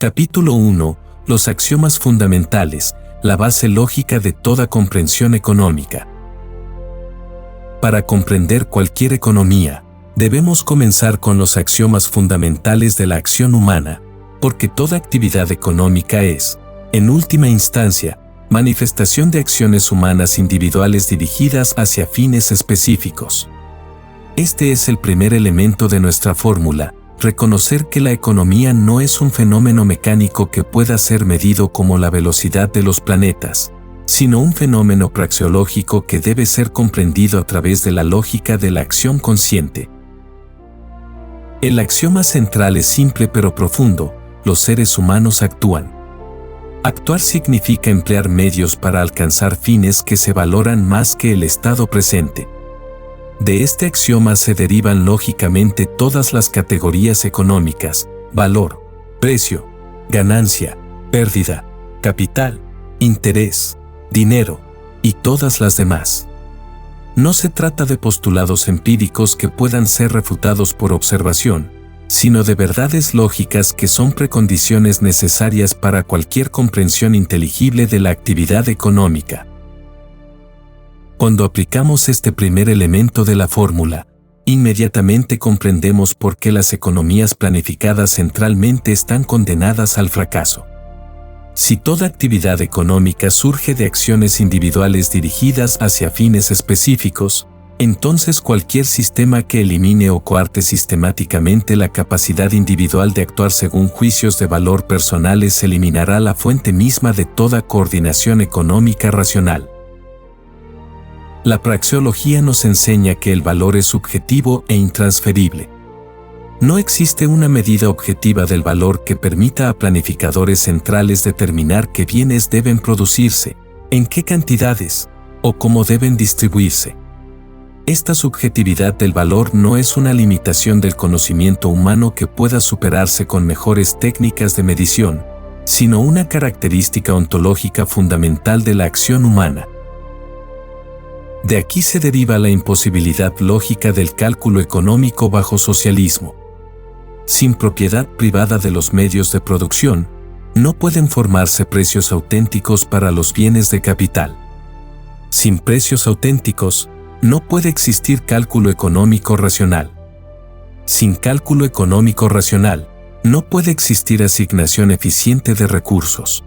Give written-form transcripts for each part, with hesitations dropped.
Capítulo 1. Los axiomas fundamentales, la base lógica de toda comprensión económica. Para comprender cualquier economía, debemos comenzar con los axiomas fundamentales de la acción humana, porque toda actividad económica es, en última instancia, manifestación de acciones humanas individuales dirigidas hacia fines específicos. Este es el primer elemento de nuestra fórmula: reconocer que la economía no es un fenómeno mecánico que pueda ser medido como la velocidad de los planetas, sino un fenómeno praxeológico que debe ser comprendido a través de la lógica de la acción consciente. El axioma central es simple pero profundo: los seres humanos actúan. Actuar significa emplear medios para alcanzar fines que se valoran más que el estado presente. De este axioma se derivan lógicamente todas las categorías económicas: valor, precio, ganancia, pérdida, capital, interés, dinero, y todas las demás. No se trata de postulados empíricos que puedan ser refutados por observación, sino de verdades lógicas que son precondiciones necesarias para cualquier comprensión inteligible de la actividad económica. Cuando aplicamos este primer elemento de la fórmula, inmediatamente comprendemos por qué las economías planificadas centralmente están condenadas al fracaso. Si toda actividad económica surge de acciones individuales dirigidas hacia fines específicos, entonces cualquier sistema que elimine o coarte sistemáticamente la capacidad individual de actuar según juicios de valor personales eliminará la fuente misma de toda coordinación económica racional. La praxeología nos enseña que el valor es subjetivo e intransferible. No existe una medida objetiva del valor que permita a planificadores centrales determinar qué bienes deben producirse, en qué cantidades, o cómo deben distribuirse. Esta subjetividad del valor no es una limitación del conocimiento humano que pueda superarse con mejores técnicas de medición, sino una característica ontológica fundamental de la acción humana. De aquí se deriva la imposibilidad lógica del cálculo económico bajo socialismo. Sin propiedad privada de los medios de producción, no pueden formarse precios auténticos para los bienes de capital. Sin precios auténticos, no puede existir cálculo económico racional. Sin cálculo económico racional, no puede existir asignación eficiente de recursos.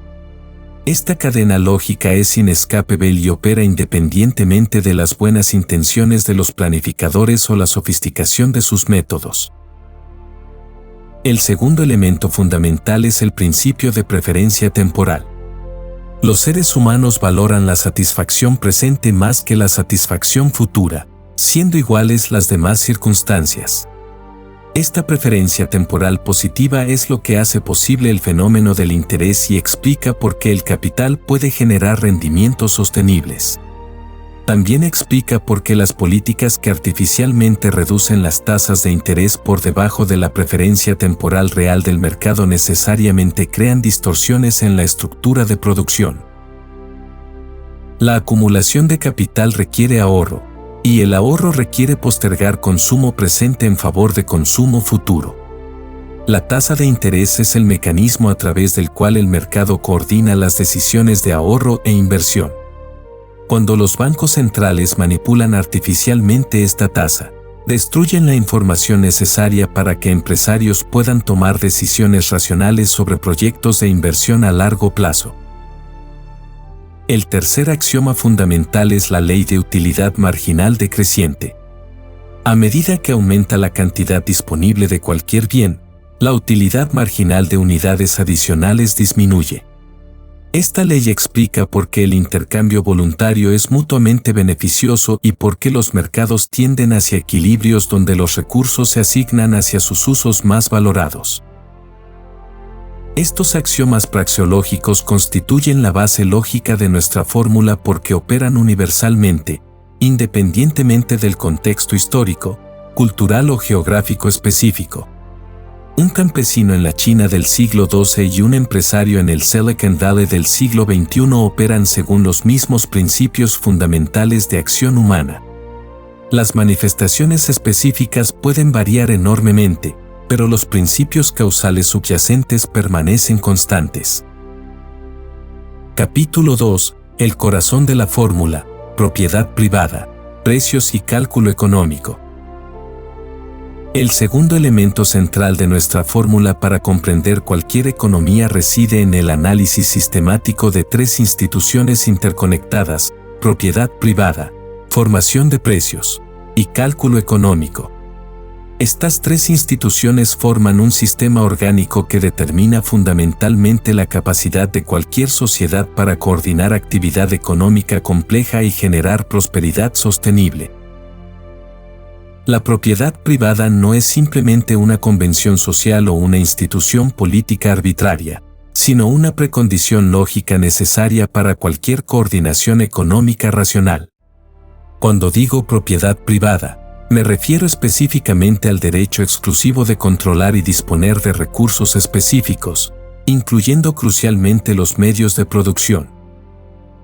Esta cadena lógica es inescapable y opera independientemente de las buenas intenciones de los planificadores o la sofisticación de sus métodos. El segundo elemento fundamental es el principio de preferencia temporal. Los seres humanos valoran la satisfacción presente más que la satisfacción futura, siendo iguales las demás circunstancias. Esta preferencia temporal positiva es lo que hace posible el fenómeno del interés y explica por qué el capital puede generar rendimientos sostenibles. También explica por qué las políticas que artificialmente reducen las tasas de interés por debajo de la preferencia temporal real del mercado necesariamente crean distorsiones en la estructura de producción. La acumulación de capital requiere ahorro, y el ahorro requiere postergar consumo presente en favor de consumo futuro. La tasa de interés es el mecanismo a través del cual el mercado coordina las decisiones de ahorro e inversión. Cuando los bancos centrales manipulan artificialmente esta tasa, destruyen la información necesaria para que empresarios puedan tomar decisiones racionales sobre proyectos de inversión a largo plazo. El tercer axioma fundamental es la ley de utilidad marginal decreciente. A medida que aumenta la cantidad disponible de cualquier bien, la utilidad marginal de unidades adicionales disminuye. Esta ley explica por qué el intercambio voluntario es mutuamente beneficioso y por qué los mercados tienden hacia equilibrios donde los recursos se asignan hacia sus usos más valorados. Estos axiomas praxeológicos constituyen la base lógica de nuestra fórmula porque operan universalmente, independientemente del contexto histórico, cultural o geográfico específico. Un campesino en la China del siglo XII y un empresario en el Silicon Valley del siglo XXI operan según los mismos principios fundamentales de acción humana. Las manifestaciones específicas pueden variar enormemente, pero los principios causales subyacentes permanecen constantes. Capítulo 2. El corazón de la fórmula: propiedad privada, precios y cálculo económico. El segundo elemento central de nuestra fórmula para comprender cualquier economía reside en el análisis sistemático de tres instituciones interconectadas: propiedad privada, formación de precios y cálculo económico. Estas tres instituciones forman un sistema orgánico que determina fundamentalmente la capacidad de cualquier sociedad para coordinar actividad económica compleja y generar prosperidad sostenible. La propiedad privada no es simplemente una convención social o una institución política arbitraria, sino una precondición lógica necesaria para cualquier coordinación económica racional. Cuando digo propiedad privada, me refiero específicamente al derecho exclusivo de controlar y disponer de recursos específicos, incluyendo crucialmente los medios de producción.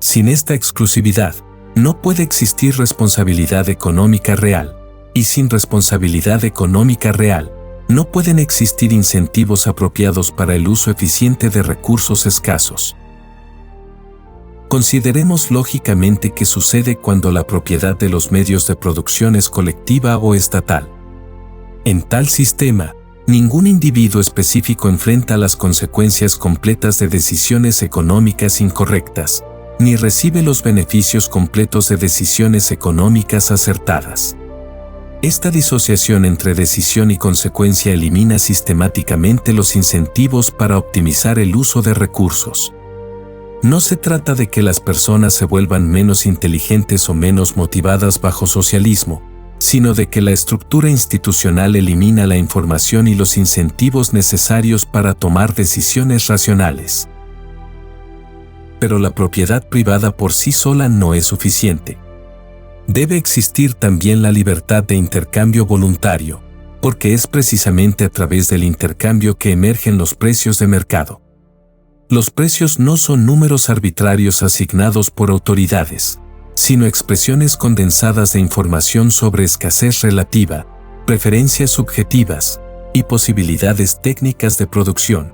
Sin esta exclusividad, no puede existir responsabilidad económica real, y sin responsabilidad económica real, no pueden existir incentivos apropiados para el uso eficiente de recursos escasos. Consideremos lógicamente qué sucede cuando la propiedad de los medios de producción es colectiva o estatal. En tal sistema, ningún individuo específico enfrenta las consecuencias completas de decisiones económicas incorrectas, ni recibe los beneficios completos de decisiones económicas acertadas. Esta disociación entre decisión y consecuencia elimina sistemáticamente los incentivos para optimizar el uso de recursos. No se trata de que las personas se vuelvan menos inteligentes o menos motivadas bajo socialismo, sino de que la estructura institucional elimina la información y los incentivos necesarios para tomar decisiones racionales. Pero la propiedad privada por sí sola no es suficiente. Debe existir también la libertad de intercambio voluntario, porque es precisamente a través del intercambio que emergen los precios de mercado. Los precios no son números arbitrarios asignados por autoridades, sino expresiones condensadas de información sobre escasez relativa, preferencias subjetivas y posibilidades técnicas de producción.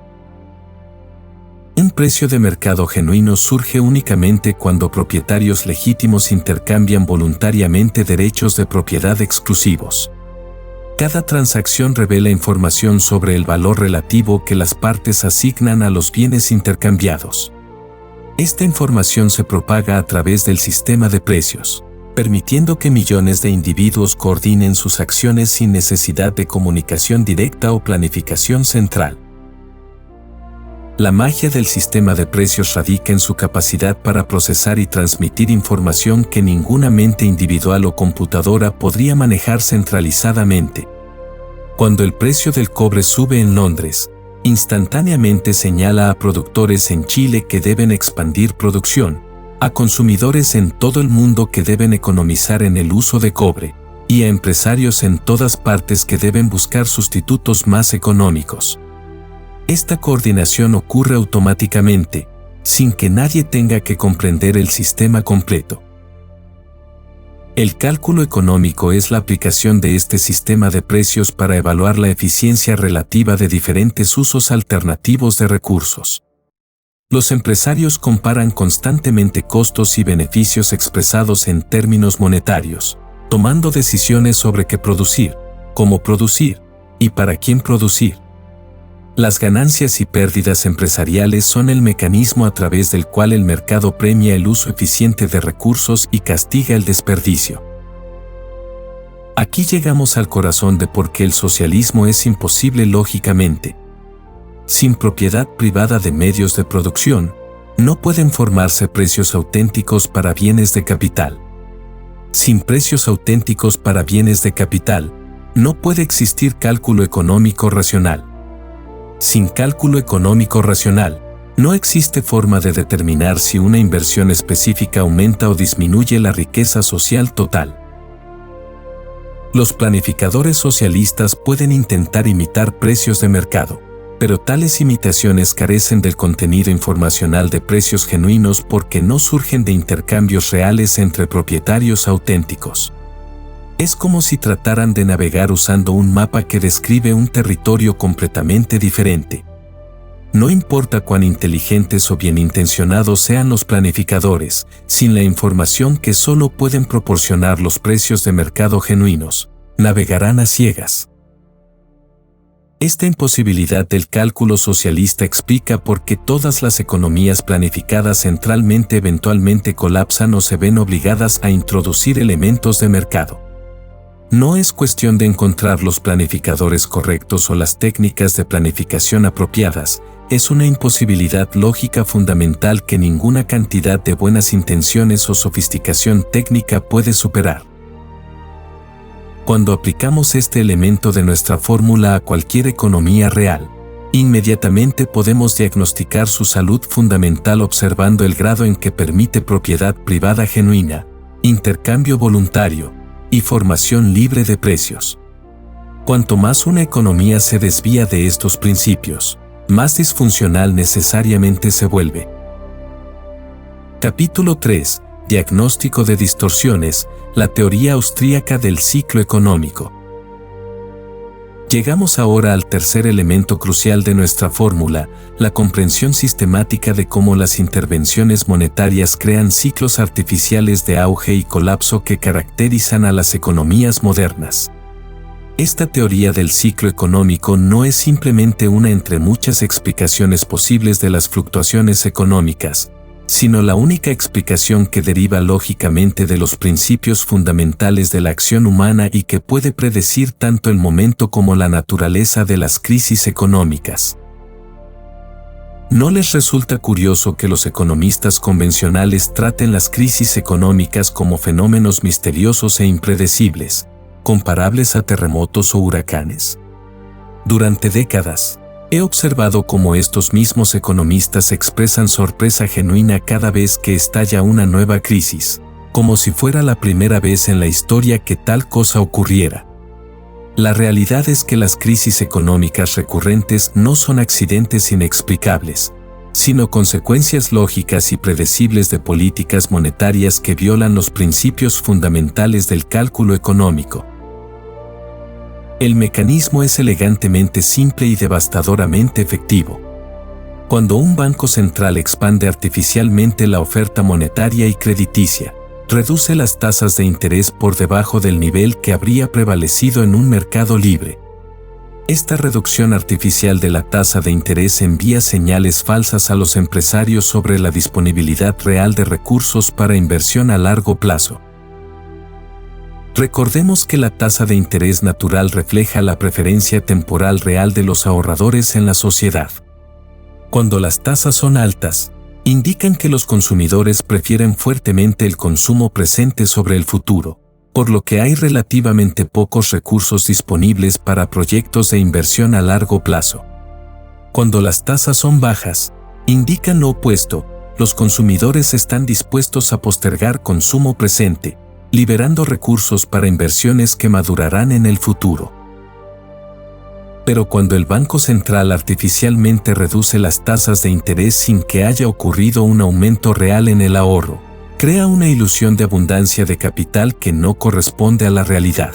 Un precio de mercado genuino surge únicamente cuando propietarios legítimos intercambian voluntariamente derechos de propiedad exclusivos. Cada transacción revela información sobre el valor relativo que las partes asignan a los bienes intercambiados. Esta información se propaga a través del sistema de precios, permitiendo que millones de individuos coordinen sus acciones sin necesidad de comunicación directa o planificación central. La magia del sistema de precios radica en su capacidad para procesar y transmitir información que ninguna mente individual o computadora podría manejar centralizadamente. Cuando el precio del cobre sube en Londres, instantáneamente señala a productores en Chile que deben expandir producción, a consumidores en todo el mundo que deben economizar en el uso de cobre, y a empresarios en todas partes que deben buscar sustitutos más económicos. Esta coordinación ocurre automáticamente, sin que nadie tenga que comprender el sistema completo. El cálculo económico es la aplicación de este sistema de precios para evaluar la eficiencia relativa de diferentes usos alternativos de recursos. Los empresarios comparan constantemente costos y beneficios expresados en términos monetarios, tomando decisiones sobre qué producir, cómo producir y para quién producir. Las ganancias y pérdidas empresariales son el mecanismo a través del cual el mercado premia el uso eficiente de recursos y castiga el desperdicio. Aquí llegamos al corazón de por qué el socialismo es imposible lógicamente. Sin propiedad privada de medios de producción, no pueden formarse precios auténticos para bienes de capital. Sin precios auténticos para bienes de capital, no puede existir cálculo económico racional. Sin cálculo económico racional, no existe forma de determinar si una inversión específica aumenta o disminuye la riqueza social total. Los planificadores socialistas pueden intentar imitar precios de mercado, pero tales imitaciones carecen del contenido informacional de precios genuinos porque no surgen de intercambios reales entre propietarios auténticos. Es como si trataran de navegar usando un mapa que describe un territorio completamente diferente. No importa cuán inteligentes o bien intencionados sean los planificadores, sin la información que solo pueden proporcionar los precios de mercado genuinos, navegarán a ciegas. Esta imposibilidad del cálculo socialista explica por qué todas las economías planificadas centralmente eventualmente colapsan o se ven obligadas a introducir elementos de mercado. No es cuestión de encontrar los planificadores correctos o las técnicas de planificación apropiadas, es una imposibilidad lógica fundamental que ninguna cantidad de buenas intenciones o sofisticación técnica puede superar. Cuando aplicamos este elemento de nuestra fórmula a cualquier economía real, inmediatamente podemos diagnosticar su salud fundamental observando el grado en que permite propiedad privada genuina, intercambio voluntario y formación libre de precios. Cuanto más una economía se desvía de estos principios, más disfuncional necesariamente se vuelve. Capítulo 3. Diagnóstico de distorsiones, la teoría austríaca del ciclo económico. Llegamos ahora al tercer elemento crucial de nuestra fórmula, la comprensión sistemática de cómo las intervenciones monetarias crean ciclos artificiales de auge y colapso que caracterizan a las economías modernas. Esta teoría del ciclo económico no es simplemente una entre muchas explicaciones posibles de las fluctuaciones económicas, sino la única explicación que deriva lógicamente de los principios fundamentales de la acción humana y que puede predecir tanto el momento como la naturaleza de las crisis económicas. ¿No les resulta curioso que los economistas convencionales traten las crisis económicas como fenómenos misteriosos e impredecibles, comparables a terremotos o huracanes? Durante décadas, he observado cómo estos mismos economistas expresan sorpresa genuina cada vez que estalla una nueva crisis, como si fuera la primera vez en la historia que tal cosa ocurriera. La realidad es que las crisis económicas recurrentes no son accidentes inexplicables, sino consecuencias lógicas y predecibles de políticas monetarias que violan los principios fundamentales del cálculo económico. El mecanismo es elegantemente simple y devastadoramente efectivo. Cuando un banco central expande artificialmente la oferta monetaria y crediticia, reduce las tasas de interés por debajo del nivel que habría prevalecido en un mercado libre. Esta reducción artificial de la tasa de interés envía señales falsas a los empresarios sobre la disponibilidad real de recursos para inversión a largo plazo. Recordemos que la tasa de interés natural refleja la preferencia temporal real de los ahorradores en la sociedad. Cuando las tasas son altas, indican que los consumidores prefieren fuertemente el consumo presente sobre el futuro, por lo que hay relativamente pocos recursos disponibles para proyectos de inversión a largo plazo. Cuando las tasas son bajas, indican lo opuesto, los consumidores están dispuestos a postergar consumo presente, liberando recursos para inversiones que madurarán en el futuro. Pero cuando el Banco Central artificialmente reduce las tasas de interés sin que haya ocurrido un aumento real en el ahorro, crea una ilusión de abundancia de capital que no corresponde a la realidad.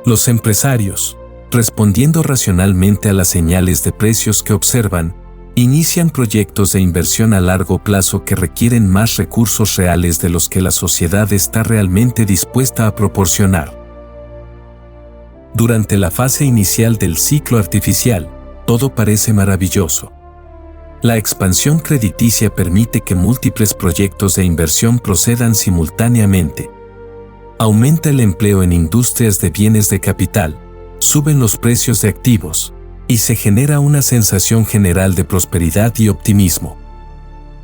Los empresarios, respondiendo racionalmente a las señales de precios que observan, inician proyectos de inversión a largo plazo que requieren más recursos reales de los que la sociedad está realmente dispuesta a proporcionar. Durante la fase inicial del ciclo artificial, todo parece maravilloso. La expansión crediticia permite que múltiples proyectos de inversión procedan simultáneamente. Aumenta el empleo en industrias de bienes de capital, suben los precios de activos, y se genera una sensación general de prosperidad y optimismo.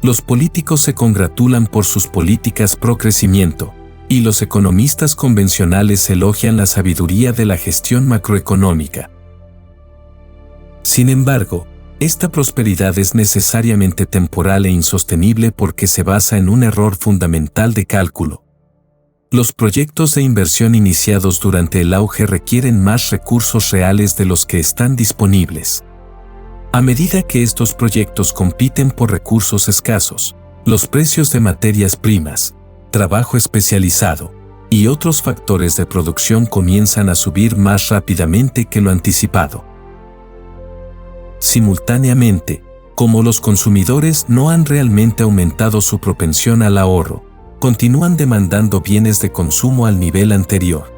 Los políticos se congratulan por sus políticas pro crecimiento, y los economistas convencionales elogian la sabiduría de la gestión macroeconómica. Sin embargo, esta prosperidad es necesariamente temporal e insostenible porque se basa en un error fundamental de cálculo. Los proyectos de inversión iniciados durante el auge requieren más recursos reales de los que están disponibles. A medida que estos proyectos compiten por recursos escasos, los precios de materias primas, trabajo especializado, y otros factores de producción comienzan a subir más rápidamente que lo anticipado. Simultáneamente, como los consumidores no han realmente aumentado su propensión al ahorro, continúan demandando bienes de consumo al nivel anterior.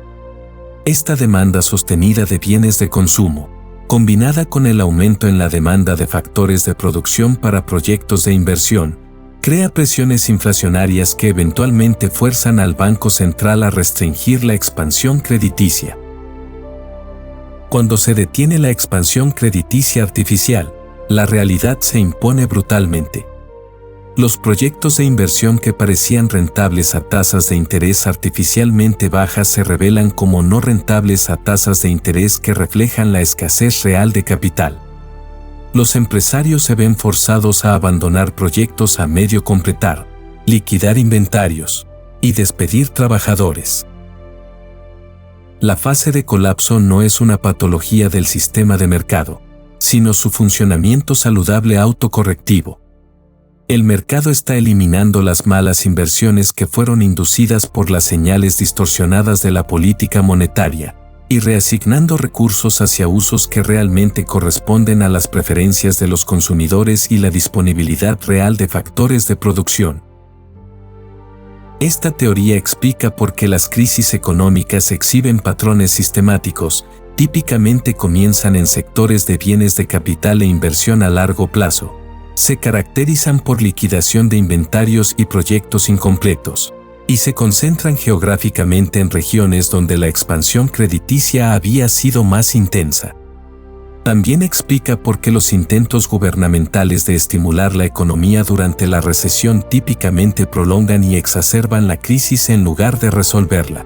Esta demanda sostenida de bienes de consumo, combinada con el aumento en la demanda de factores de producción para proyectos de inversión, crea presiones inflacionarias que eventualmente fuerzan al Banco Central a restringir la expansión crediticia. Cuando se detiene la expansión crediticia artificial, la realidad se impone brutalmente. Los proyectos de inversión que parecían rentables a tasas de interés artificialmente bajas se revelan como no rentables a tasas de interés que reflejan la escasez real de capital. Los empresarios se ven forzados a abandonar proyectos a medio completar, liquidar inventarios y despedir trabajadores. La fase de colapso no es una patología del sistema de mercado, sino su funcionamiento saludable autocorrectivo. El mercado está eliminando las malas inversiones que fueron inducidas por las señales distorsionadas de la política monetaria y reasignando recursos hacia usos que realmente corresponden a las preferencias de los consumidores y la disponibilidad real de factores de producción. Esta teoría explica por qué las crisis económicas exhiben patrones sistemáticos, típicamente comienzan en sectores de bienes de capital e inversión a largo plazo. Se caracterizan por liquidación de inventarios y proyectos incompletos, y se concentran geográficamente en regiones donde la expansión crediticia había sido más intensa. También explica por qué los intentos gubernamentales de estimular la economía durante la recesión típicamente prolongan y exacerban la crisis en lugar de resolverla.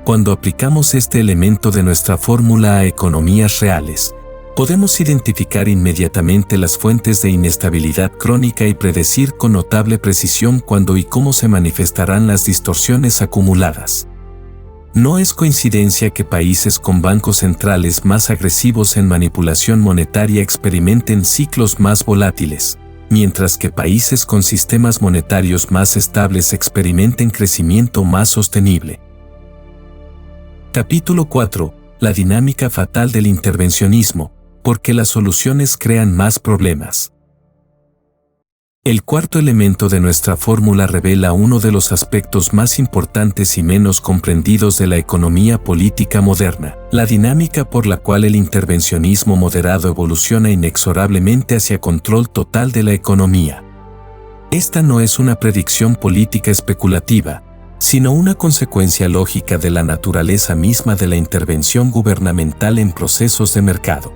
Cuando aplicamos este elemento de nuestra fórmula a economías reales, podemos identificar inmediatamente las fuentes de inestabilidad crónica y predecir con notable precisión cuándo y cómo se manifestarán las distorsiones acumuladas. No es coincidencia que países con bancos centrales más agresivos en manipulación monetaria experimenten ciclos más volátiles, mientras que países con sistemas monetarios más estables experimenten crecimiento más sostenible. Capítulo 4. La dinámica fatal del intervencionismo, porque las soluciones crean más problemas. El cuarto elemento de nuestra fórmula revela uno de los aspectos más importantes y menos comprendidos de la economía política moderna, la dinámica por la cual el intervencionismo moderado evoluciona inexorablemente hacia control total de la economía. Esta no es una predicción política especulativa, sino una consecuencia lógica de la naturaleza misma de la intervención gubernamental en procesos de mercado.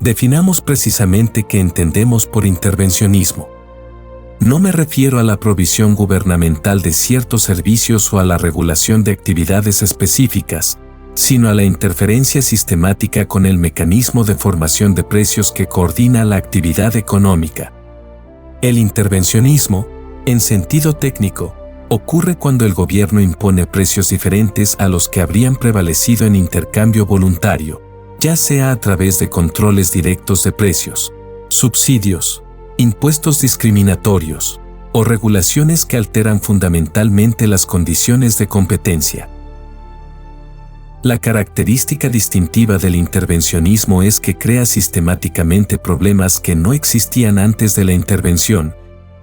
Definamos precisamente qué entendemos por intervencionismo. No me refiero a la provisión gubernamental de ciertos servicios o a la regulación de actividades específicas, sino a la interferencia sistemática con el mecanismo de formación de precios que coordina la actividad económica. El intervencionismo, en sentido técnico, ocurre cuando el gobierno impone precios diferentes a los que habrían prevalecido en intercambio voluntario, ya sea a través de controles directos de precios, subsidios, impuestos discriminatorios o regulaciones que alteran fundamentalmente las condiciones de competencia. La característica distintiva del intervencionismo es que crea sistemáticamente problemas que no existían antes de la intervención,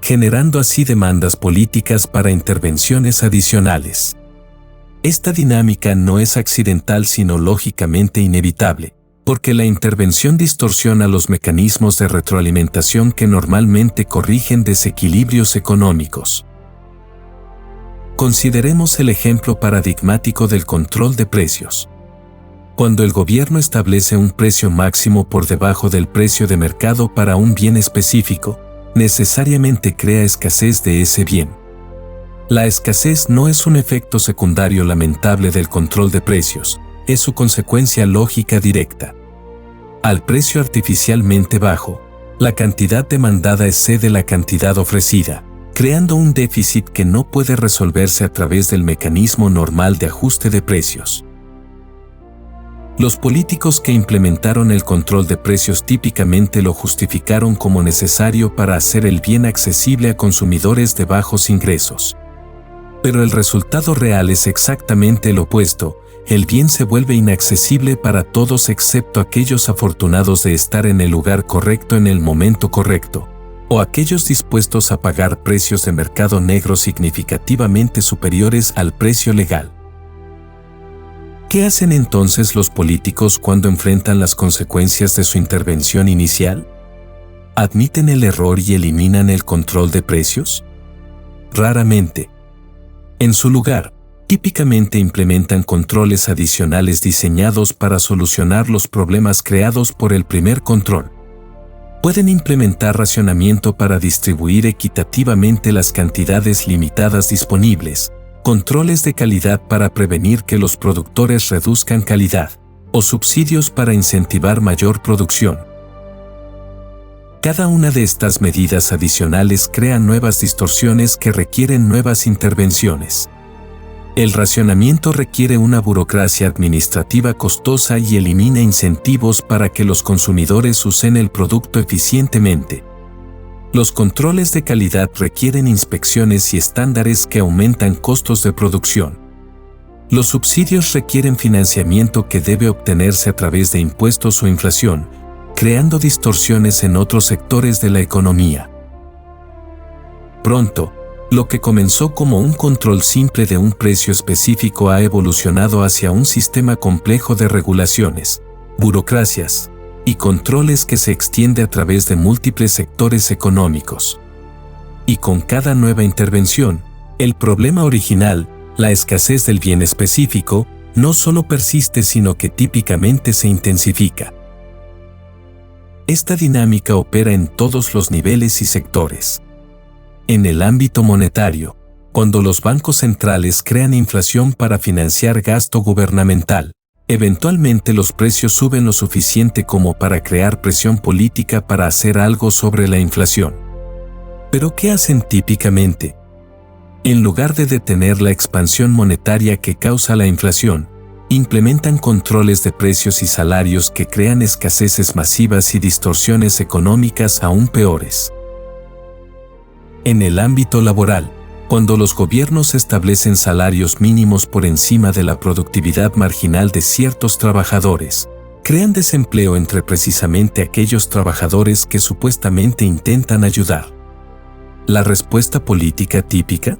generando así demandas políticas para intervenciones adicionales. Esta dinámica no es accidental sino lógicamente inevitable, porque la intervención distorsiona los mecanismos de retroalimentación que normalmente corrigen desequilibrios económicos. Consideremos el ejemplo paradigmático del control de precios. Cuando el gobierno establece un precio máximo por debajo del precio de mercado para un bien específico, necesariamente crea escasez de ese bien. La escasez no es un efecto secundario lamentable del control de precios, es su consecuencia lógica directa. Al precio artificialmente bajo, la cantidad demandada excede la cantidad ofrecida, creando un déficit que no puede resolverse a través del mecanismo normal de ajuste de precios. Los políticos que implementaron el control de precios típicamente lo justificaron como necesario para hacer el bien accesible a consumidores de bajos ingresos. Pero el resultado real es exactamente el opuesto. El bien se vuelve inaccesible para todos excepto aquellos afortunados de estar en el lugar correcto en el momento correcto, o aquellos dispuestos a pagar precios de mercado negro significativamente superiores al precio legal. ¿Qué hacen entonces los políticos cuando enfrentan las consecuencias de su intervención inicial? ¿Admiten el error y eliminan el control de precios? Raramente. En su lugar, típicamente implementan controles adicionales diseñados para solucionar los problemas creados por el primer control. Pueden implementar racionamiento para distribuir equitativamente las cantidades limitadas disponibles, controles de calidad para prevenir que los productores reduzcan calidad, o subsidios para incentivar mayor producción. Cada una de estas medidas adicionales crea nuevas distorsiones que requieren nuevas intervenciones. El racionamiento requiere una burocracia administrativa costosa y elimina incentivos para que los consumidores usen el producto eficientemente. Los controles de calidad requieren inspecciones y estándares que aumentan costos de producción. Los subsidios requieren financiamiento que debe obtenerse a través de impuestos o inflación, creando distorsiones en otros sectores de la economía. Pronto, lo que comenzó como un control simple de un precio específico ha evolucionado hacia un sistema complejo de regulaciones, burocracias y controles que se extiende a través de múltiples sectores económicos. Y con cada nueva intervención, el problema original, la escasez del bien específico, no solo persiste sino que típicamente se intensifica. Esta dinámica opera en todos los niveles y sectores. En el ámbito monetario, cuando los bancos centrales crean inflación para financiar gasto gubernamental, eventualmente los precios suben lo suficiente como para crear presión política para hacer algo sobre la inflación. ¿Pero qué hacen típicamente? En lugar de detener la expansión monetaria que causa la inflación, implementan controles de precios y salarios que crean escaseces masivas y distorsiones económicas aún peores. En el ámbito laboral, cuando los gobiernos establecen salarios mínimos por encima de la productividad marginal de ciertos trabajadores, crean desempleo entre precisamente aquellos trabajadores que supuestamente intentan ayudar. La respuesta política típica: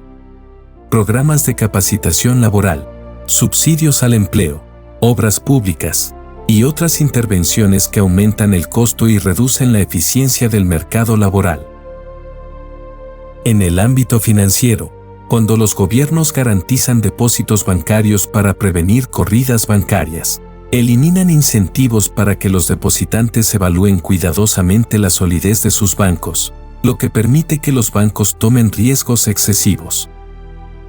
programas de capacitación laboral, subsidios al empleo, obras públicas y otras intervenciones que aumentan el costo y reducen la eficiencia del mercado laboral. En el ámbito financiero, cuando los gobiernos garantizan depósitos bancarios para prevenir corridas bancarias, eliminan incentivos para que los depositantes evalúen cuidadosamente la solidez de sus bancos, lo que permite que los bancos tomen riesgos excesivos.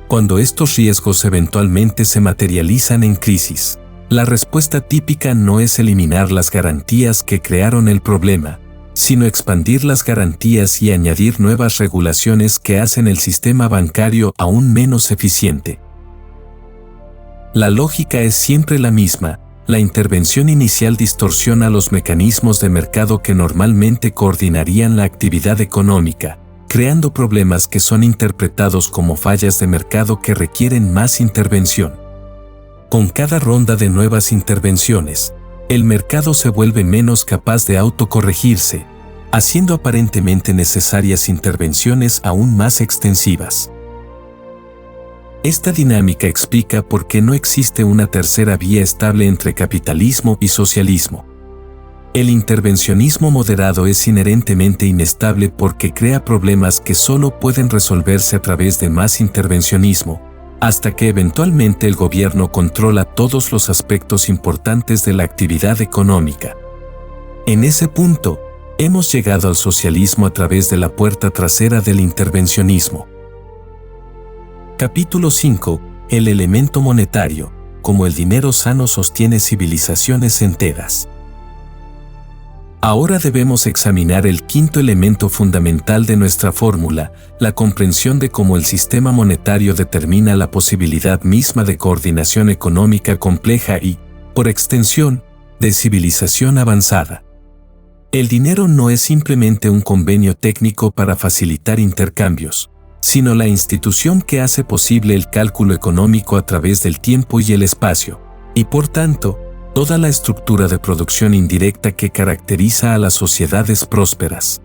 Cuando estos riesgos eventualmente se materializan en crisis, la respuesta típica no es eliminar las garantías que crearon el problema, sino expandir las garantías y añadir nuevas regulaciones que hacen el sistema bancario aún menos eficiente. La lógica es siempre la misma: la intervención inicial distorsiona los mecanismos de mercado que normalmente coordinarían la actividad económica, creando problemas que son interpretados como fallas de mercado que requieren más intervención. Con cada ronda de nuevas intervenciones, el mercado se vuelve menos capaz de autocorregirse, haciendo aparentemente necesarias intervenciones aún más extensivas. Esta dinámica explica por qué no existe una tercera vía estable entre capitalismo y socialismo. El intervencionismo moderado es inherentemente inestable porque crea problemas que solo pueden resolverse a través de más intervencionismo, hasta que eventualmente el gobierno controla todos los aspectos importantes de la actividad económica. En ese punto, hemos llegado al socialismo a través de la puerta trasera del intervencionismo. Capítulo 5. El elemento monetario, como el dinero sano sostiene civilizaciones enteras. Ahora debemos examinar el quinto elemento fundamental de nuestra fórmula, la comprensión de cómo el sistema monetario determina la posibilidad misma de coordinación económica compleja y, por extensión, de civilización avanzada. El dinero no es simplemente un convenio técnico para facilitar intercambios, sino la institución que hace posible el cálculo económico a través del tiempo y el espacio, y por tanto, toda la estructura de producción indirecta que caracteriza a las sociedades prósperas.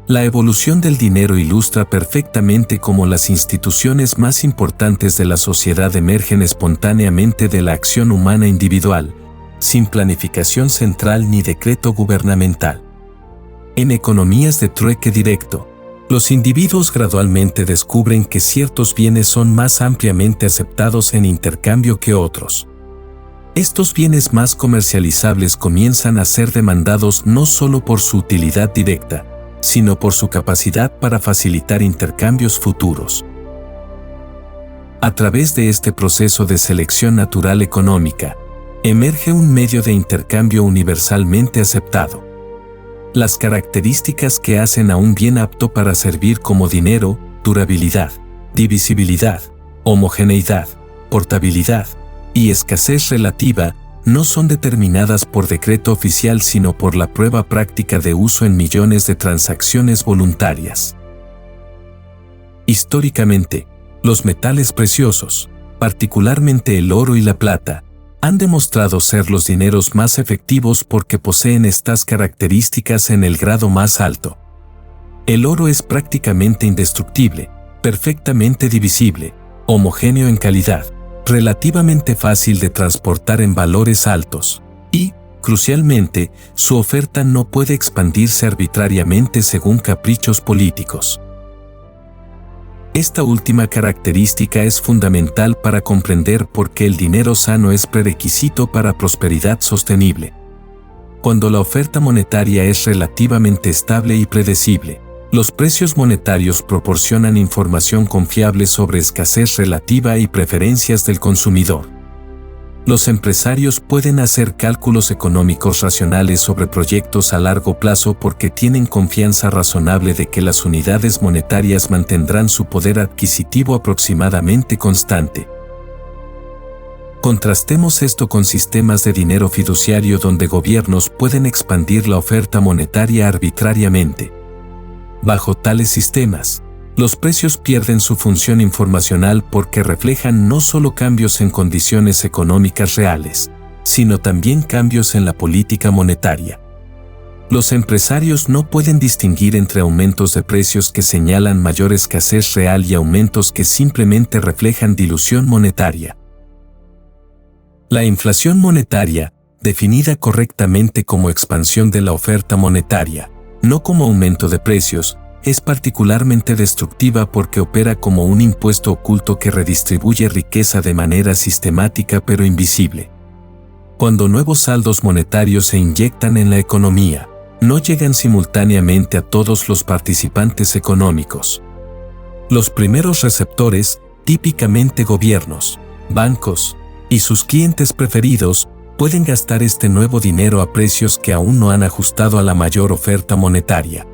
La evolución del dinero ilustra perfectamente cómo las instituciones más importantes de la sociedad emergen espontáneamente de la acción humana individual, sin planificación central ni decreto gubernamental. En economías de trueque directo, los individuos gradualmente descubren que ciertos bienes son más ampliamente aceptados en intercambio que otros. Estos bienes más comercializables comienzan a ser demandados no solo por su utilidad directa, sino por su capacidad para facilitar intercambios futuros. A través de este proceso de selección natural económica, emerge un medio de intercambio universalmente aceptado. Las características que hacen a un bien apto para servir como dinero, durabilidad, divisibilidad, homogeneidad, portabilidad y escasez relativa, no son determinadas por decreto oficial sino por la prueba práctica de uso en millones de transacciones voluntarias. Históricamente, los metales preciosos, particularmente el oro y la plata, han demostrado ser los dineros más efectivos porque poseen estas características en el grado más alto. El oro es prácticamente indestructible, perfectamente divisible, homogéneo en calidad, relativamente fácil de transportar en valores altos, y, crucialmente, su oferta no puede expandirse arbitrariamente según caprichos políticos. Esta última característica es fundamental para comprender por qué el dinero sano es prerequisito para prosperidad sostenible. Cuando la oferta monetaria es relativamente estable y predecible, los precios monetarios proporcionan información confiable sobre escasez relativa y preferencias del consumidor. Los empresarios pueden hacer cálculos económicos racionales sobre proyectos a largo plazo porque tienen confianza razonable de que las unidades monetarias mantendrán su poder adquisitivo aproximadamente constante. Contrastemos esto con sistemas de dinero fiduciario donde gobiernos pueden expandir la oferta monetaria arbitrariamente. Bajo tales sistemas, los precios pierden su función informacional porque reflejan no solo cambios en condiciones económicas reales, sino también cambios en la política monetaria. Los empresarios no pueden distinguir entre aumentos de precios que señalan mayor escasez real y aumentos que simplemente reflejan dilución monetaria. La inflación monetaria, definida correctamente como expansión de la oferta monetaria, no como aumento de precios, es particularmente destructiva porque opera como un impuesto oculto que redistribuye riqueza de manera sistemática pero invisible. Cuando nuevos saldos monetarios se inyectan en la economía, no llegan simultáneamente a todos los participantes económicos. Los primeros receptores, típicamente gobiernos, bancos y sus clientes preferidos, pueden gastar este nuevo dinero a precios que aún no han ajustado a la mayor oferta monetaria.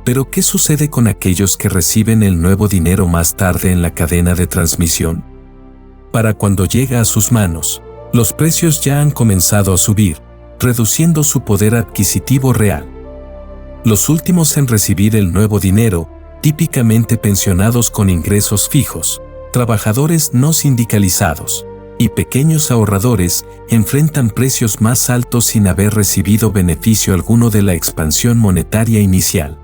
Pero ¿qué sucede con aquellos que reciben el nuevo dinero más tarde en la cadena de transmisión? Para cuando llega a sus manos, los precios ya han comenzado a subir, reduciendo su poder adquisitivo real. Los últimos en recibir el nuevo dinero, típicamente pensionados con ingresos fijos, trabajadores no sindicalizados y pequeños ahorradores, enfrentan precios más altos sin haber recibido beneficio alguno de la expansión monetaria inicial.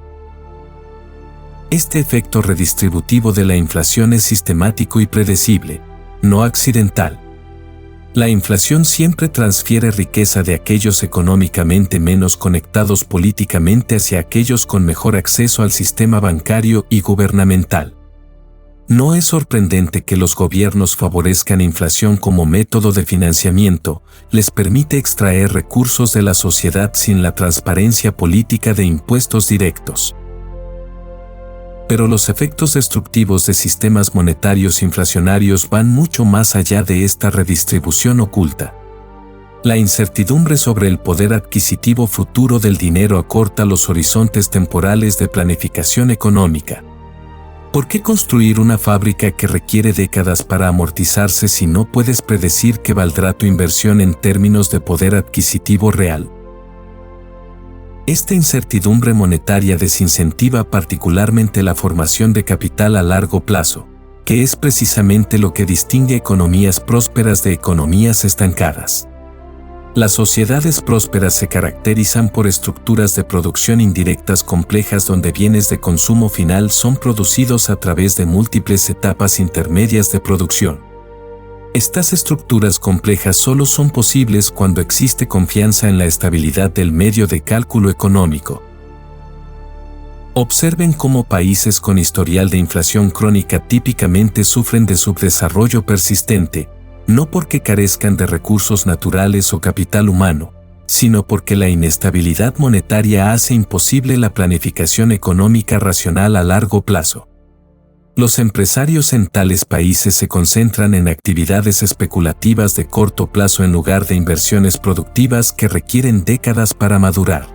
Este efecto redistributivo de la inflación es sistemático y predecible, no accidental. La inflación siempre transfiere riqueza de aquellos económicamente menos conectados políticamente hacia aquellos con mejor acceso al sistema bancario y gubernamental. No es sorprendente que los gobiernos favorezcan inflación como método de financiamiento, les permite extraer recursos de la sociedad sin la transparencia política de impuestos directos. Pero los efectos destructivos de sistemas monetarios inflacionarios van mucho más allá de esta redistribución oculta. La incertidumbre sobre el poder adquisitivo futuro del dinero acorta los horizontes temporales de planificación económica. ¿Por qué construir una fábrica que requiere décadas para amortizarse si no puedes predecir qué valdrá tu inversión en términos de poder adquisitivo real? Esta incertidumbre monetaria desincentiva particularmente la formación de capital a largo plazo, que es precisamente lo que distingue economías prósperas de economías estancadas. Las sociedades prósperas se caracterizan por estructuras de producción indirectas complejas donde bienes de consumo final son producidos a través de múltiples etapas intermedias de producción. Estas estructuras complejas solo son posibles cuando existe confianza en la estabilidad del medio de cálculo económico. Observen cómo países con historial de inflación crónica típicamente sufren de subdesarrollo persistente, no porque carezcan de recursos naturales o capital humano, sino porque la inestabilidad monetaria hace imposible la planificación económica racional a largo plazo. Los empresarios en tales países se concentran en actividades especulativas de corto plazo en lugar de inversiones productivas que requieren décadas para madurar.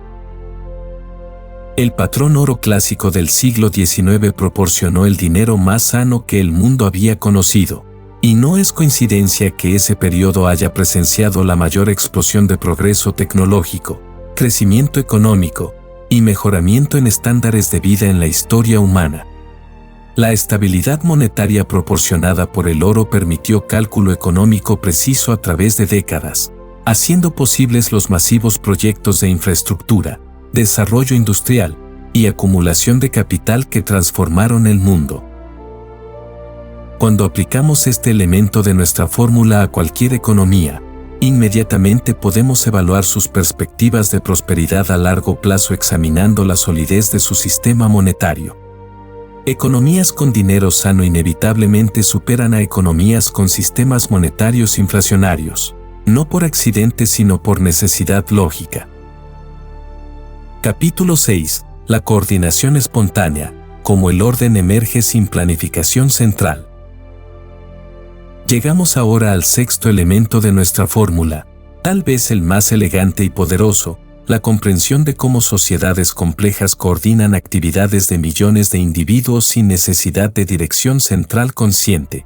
El patrón oro clásico del siglo XIX proporcionó el dinero más sano que el mundo había conocido. Y no es coincidencia que ese periodo haya presenciado la mayor explosión de progreso tecnológico, crecimiento económico y mejoramiento en estándares de vida en la historia humana. La estabilidad monetaria proporcionada por el oro permitió cálculo económico preciso a través de décadas, haciendo posibles los masivos proyectos de infraestructura, desarrollo industrial y acumulación de capital que transformaron el mundo. Cuando aplicamos este elemento de nuestra fórmula a cualquier economía, inmediatamente podemos evaluar sus perspectivas de prosperidad a largo plazo examinando la solidez de su sistema monetario. Economías con dinero sano inevitablemente superan a economías con sistemas monetarios inflacionarios, no por accidente sino por necesidad lógica. Capítulo 6. La coordinación espontánea, como el orden emerge sin planificación central. Llegamos ahora al sexto elemento de nuestra fórmula, tal vez el más elegante y poderoso, la comprensión de cómo sociedades complejas coordinan actividades de millones de individuos sin necesidad de dirección central consciente.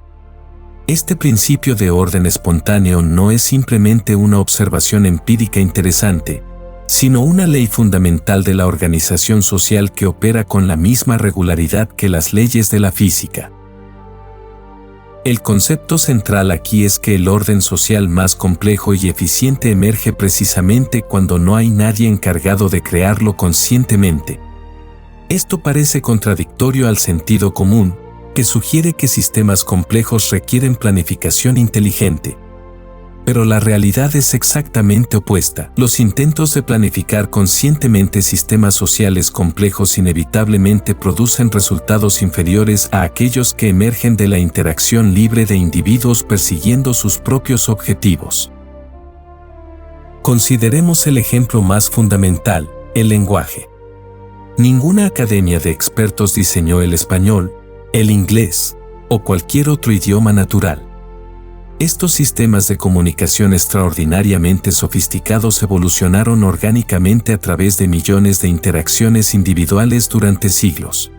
Este principio de orden espontáneo no es simplemente una observación empírica interesante, sino una ley fundamental de la organización social que opera con la misma regularidad que las leyes de la física. El concepto central aquí es que el orden social más complejo y eficiente emerge precisamente cuando no hay nadie encargado de crearlo conscientemente. Esto parece contradictorio al sentido común, que sugiere que sistemas complejos requieren planificación inteligente. Pero la realidad es exactamente opuesta. Los intentos de planificar conscientemente sistemas sociales complejos inevitablemente producen resultados inferiores a aquellos que emergen de la interacción libre de individuos persiguiendo sus propios objetivos. Consideremos el ejemplo más fundamental, el lenguaje. Ninguna academia de expertos diseñó el español, el inglés o cualquier otro idioma natural. Estos sistemas de comunicación extraordinariamente sofisticados evolucionaron orgánicamente a través de millones de interacciones individuales durante siglos.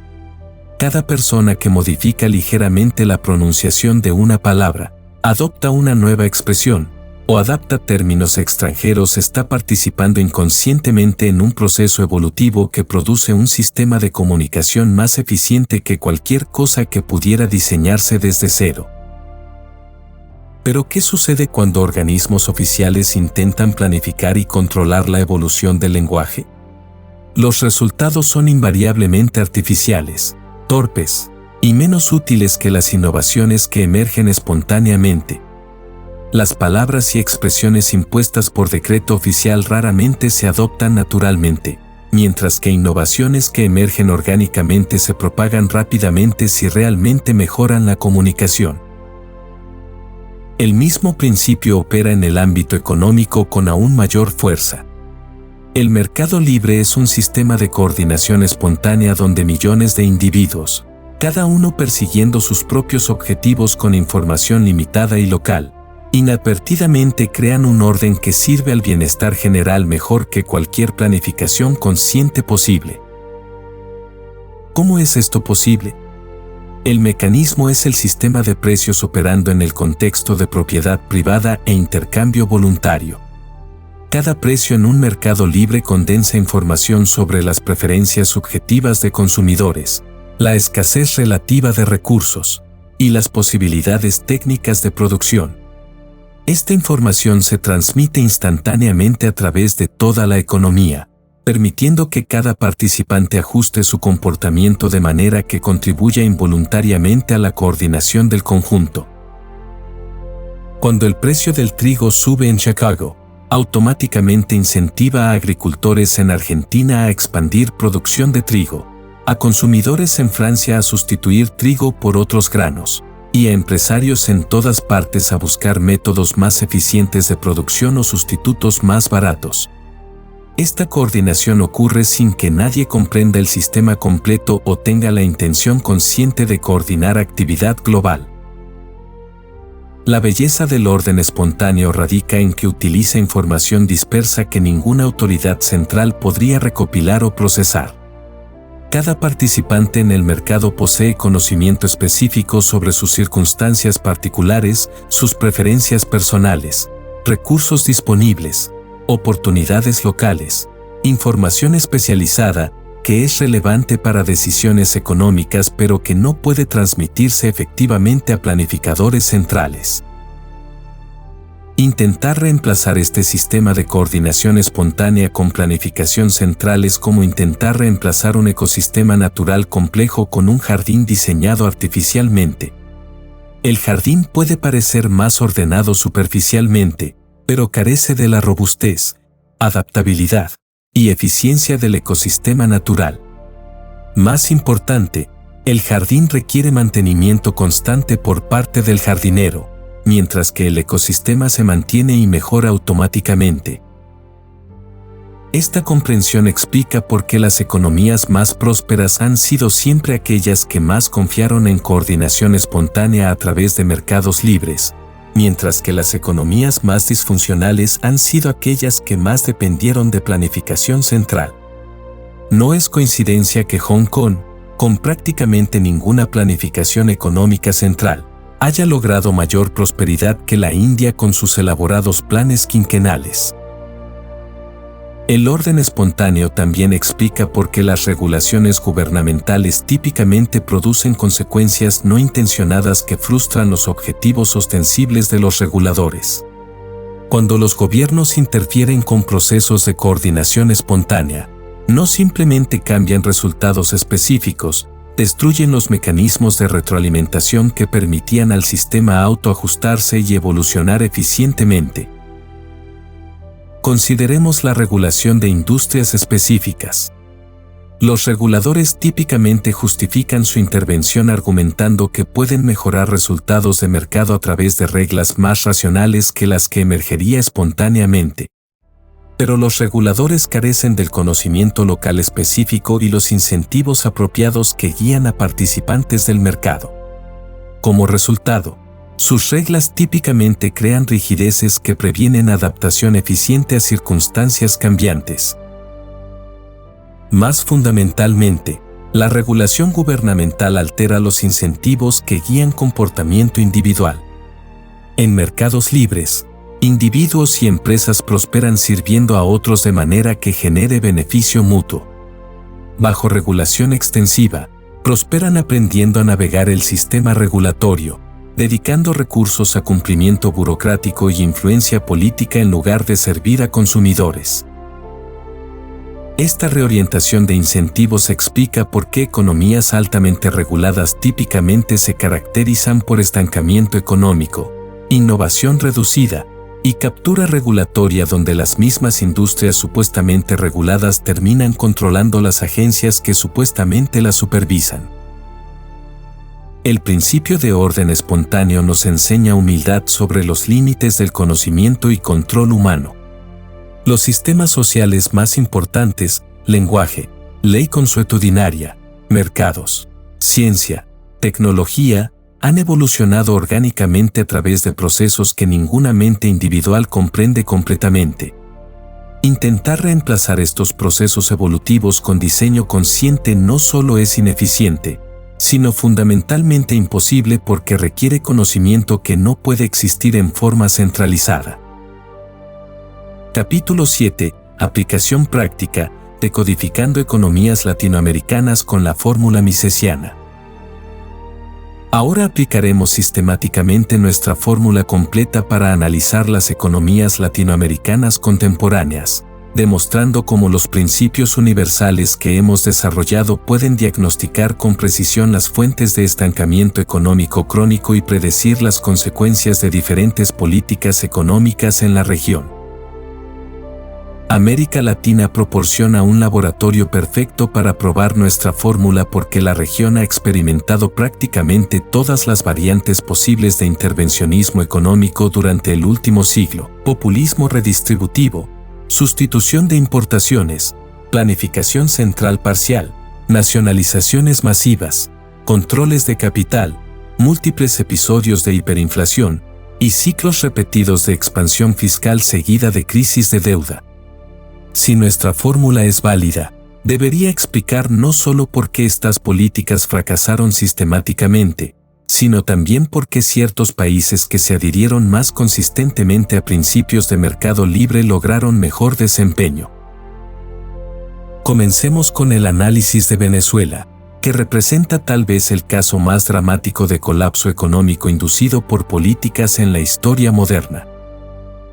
Cada persona que modifica ligeramente la pronunciación de una palabra, adopta una nueva expresión, o adapta términos extranjeros está participando inconscientemente en un proceso evolutivo que produce un sistema de comunicación más eficiente que cualquier cosa que pudiera diseñarse desde cero. Pero ¿qué sucede cuando organismos oficiales intentan planificar y controlar la evolución del lenguaje? Los resultados son invariablemente artificiales, torpes y menos útiles que las innovaciones que emergen espontáneamente. Las palabras y expresiones impuestas por decreto oficial raramente se adoptan naturalmente, mientras que innovaciones que emergen orgánicamente se propagan rápidamente si realmente mejoran la comunicación. El mismo principio opera en el ámbito económico con aún mayor fuerza. El mercado libre es un sistema de coordinación espontánea donde millones de individuos, cada uno persiguiendo sus propios objetivos con información limitada y local, inadvertidamente crean un orden que sirve al bienestar general mejor que cualquier planificación consciente posible. ¿Cómo es esto posible? El mecanismo es el sistema de precios operando en el contexto de propiedad privada e intercambio voluntario. Cada precio en un mercado libre condensa información sobre las preferencias subjetivas de consumidores, la escasez relativa de recursos y las posibilidades técnicas de producción. Esta información se transmite instantáneamente a través de toda la economía, permitiendo que cada participante ajuste su comportamiento de manera que contribuya involuntariamente a la coordinación del conjunto. Cuando el precio del trigo sube en Chicago, automáticamente incentiva a agricultores en Argentina a expandir producción de trigo, a consumidores en Francia a sustituir trigo por otros granos, y a empresarios en todas partes a buscar métodos más eficientes de producción o sustitutos más baratos. Esta coordinación ocurre sin que nadie comprenda el sistema completo o tenga la intención consciente de coordinar actividad global. La belleza del orden espontáneo radica en que utiliza información dispersa que ninguna autoridad central podría recopilar o procesar. Cada participante en el mercado posee conocimiento específico sobre sus circunstancias particulares, sus preferencias personales, recursos disponibles, oportunidades locales, información especializada que es relevante para decisiones económicas pero que no puede transmitirse efectivamente a planificadores centrales. Intentar reemplazar este sistema de coordinación espontánea con planificación central es como intentar reemplazar un ecosistema natural complejo con un jardín diseñado artificialmente. El jardín puede parecer más ordenado superficialmente, pero carece de la robustez, adaptabilidad y eficiencia del ecosistema natural. Más importante, el jardín requiere mantenimiento constante por parte del jardinero, mientras que el ecosistema se mantiene y mejora automáticamente. Esta comprensión explica por qué las economías más prósperas han sido siempre aquellas que más confiaron en coordinación espontánea a través de mercados libres, mientras que las economías más disfuncionales han sido aquellas que más dependieron de planificación central. No es coincidencia que Hong Kong, con prácticamente ninguna planificación económica central, haya logrado mayor prosperidad que la India con sus elaborados planes quinquenales. El orden espontáneo también explica por qué las regulaciones gubernamentales típicamente producen consecuencias no intencionadas que frustran los objetivos ostensibles de los reguladores. Cuando los gobiernos interfieren con procesos de coordinación espontánea, no simplemente cambian resultados específicos, destruyen los mecanismos de retroalimentación que permitían al sistema autoajustarse y evolucionar eficientemente. Consideremos la regulación de industrias específicas. Los reguladores típicamente justifican su intervención argumentando que pueden mejorar resultados de mercado a través de reglas más racionales que las que emergería espontáneamente. Pero los reguladores carecen del conocimiento local específico y los incentivos apropiados que guían a participantes del mercado. Como resultado, sus reglas típicamente crean rigideces que previenen adaptación eficiente a circunstancias cambiantes. Más fundamentalmente, la regulación gubernamental altera los incentivos que guían comportamiento individual. En mercados libres, individuos y empresas prosperan sirviendo a otros de manera que genere beneficio mutuo. Bajo regulación extensiva, prosperan aprendiendo a navegar el sistema regulatorio, dedicando recursos a cumplimiento burocrático y influencia política en lugar de servir a consumidores. Esta reorientación de incentivos explica por qué economías altamente reguladas típicamente se caracterizan por estancamiento económico, innovación reducida, y captura regulatoria donde las mismas industrias supuestamente reguladas terminan controlando las agencias que supuestamente las supervisan. El principio de orden espontáneo nos enseña humildad sobre los límites del conocimiento y control humano. Los sistemas sociales más importantes, lenguaje, ley consuetudinaria, mercados, ciencia, tecnología, han evolucionado orgánicamente a través de procesos que ninguna mente individual comprende completamente. Intentar reemplazar estos procesos evolutivos con diseño consciente no solo es ineficiente, sino fundamentalmente imposible porque requiere conocimiento que no puede existir en forma centralizada. Capítulo 7. Aplicación práctica, decodificando economías latinoamericanas con la fórmula misesiana. Ahora aplicaremos sistemáticamente nuestra fórmula completa para analizar las economías latinoamericanas contemporáneas, demostrando cómo los principios universales que hemos desarrollado pueden diagnosticar con precisión las fuentes de estancamiento económico crónico y predecir las consecuencias de diferentes políticas económicas en la región. América Latina proporciona un laboratorio perfecto para probar nuestra fórmula porque la región ha experimentado prácticamente todas las variantes posibles de intervencionismo económico durante el último siglo: populismo redistributivo, sustitución de importaciones, planificación central parcial, nacionalizaciones masivas, controles de capital, múltiples episodios de hiperinflación y ciclos repetidos de expansión fiscal seguida de crisis de deuda. Si nuestra fórmula es válida, debería explicar no solo por qué estas políticas fracasaron sistemáticamente, sino también por qué ciertos países que se adhirieron más consistentemente a principios de mercado libre lograron mejor desempeño. Comencemos con el análisis de Venezuela, que representa tal vez el caso más dramático de colapso económico inducido por políticas en la historia moderna.